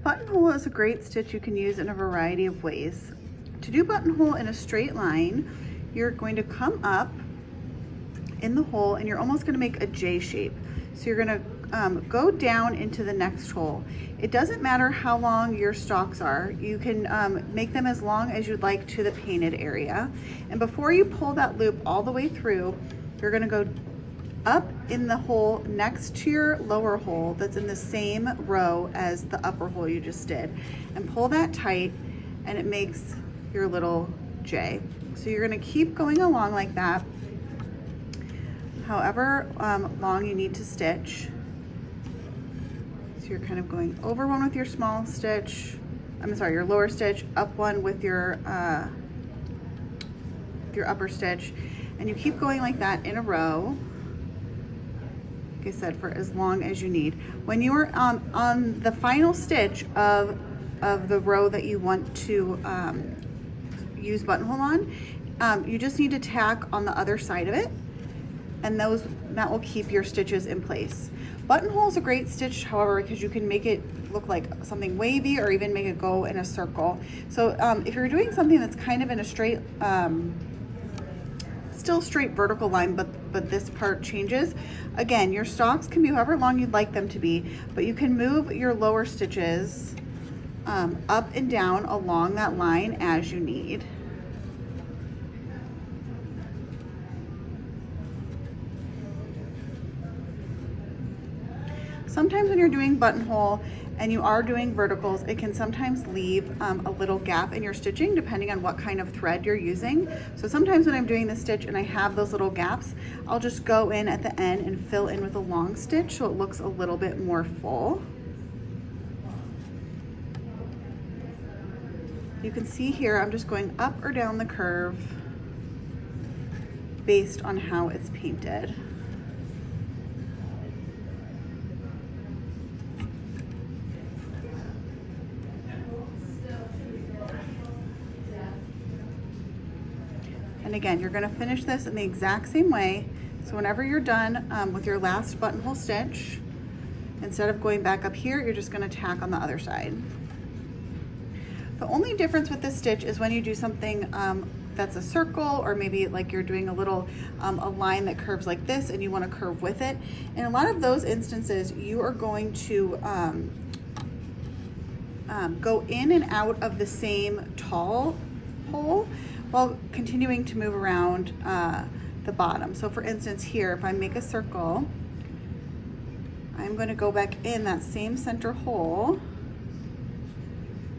Buttonhole is a great stitch you can use in a variety of ways. To do buttonhole in a straight line, you're going to come up in the hole and you're almost going to make a J shape. So you're going to go down into the next hole. It doesn't matter how long your stalks are. You can make them as long as you'd like to the painted area. And before you pull that loop all the way through, you're going to go up in the hole next to your lower hole that's in the same row as the upper hole you just did, and pull that tight, and it makes your little J. So you're going to keep going along like that, however long you need to stitch. So you're kind of going over one with your small stitch, your lower stitch, up one with your upper stitch, and you keep going like that in a row, like I said, for as long as you need. When you are on the final stitch of the row that you want to use buttonhole on, you just need to tack on the other side of it, and that will keep your stitches in place. Buttonhole is a great stitch, however, because you can make it look like something wavy or even make it go in a circle. So if you're doing something that's kind of in a straight, still straight vertical line, but this part changes. Again, your stalks can be however long you'd like them to be, but you can move your lower stitches up and down along that line as you need. Sometimes when you're doing buttonhole and you are doing verticals, it can sometimes leave a little gap in your stitching depending on what kind of thread you're using. So sometimes when I'm doing the stitch and I have those little gaps, I'll just go in at the end and fill in with a long stitch so it looks a little bit more full. You can see here I'm just going up or down the curve based on how it's painted. And again, you're going to finish this in the exact same way. So whenever you're done with your last buttonhole stitch, instead of going back up here, you're just going to tack on the other side. The only difference with this stitch is when you do something that's a circle, or maybe like you're doing a little a line that curves like this and you want to curve with it. In a lot of those instances, you are going to go in and out of the same tall hole while continuing to move around the bottom. So for instance here, if I make a circle, I'm going to go back in that same center hole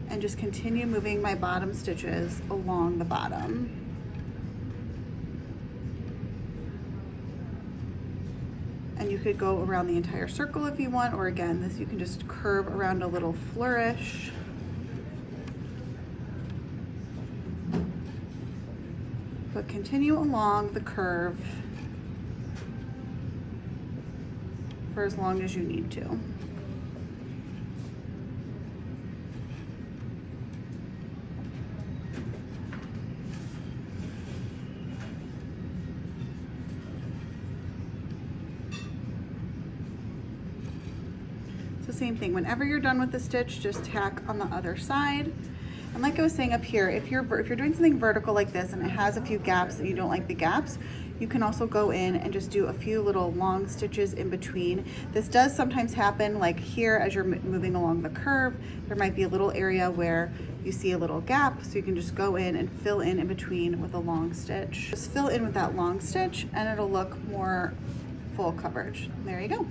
and just continue moving my bottom stitches along the bottom. And you could go around the entire circle if you want, or again, this you can just curve around a little flourish. But continue along the curve for as long as you need to. It's the same thing. Whenever you're done with the stitch, just tack on the other side. And like I was saying up here, if you're doing something vertical like this and it has a few gaps and you don't like the gaps, you can also go in and just do a few little long stitches in between. This does sometimes happen, like here as you're moving along the curve, there might be a little area where you see a little gap, so you can just go in and fill in between with a long stitch. Just fill in with that long stitch and it'll look more full coverage. There you go.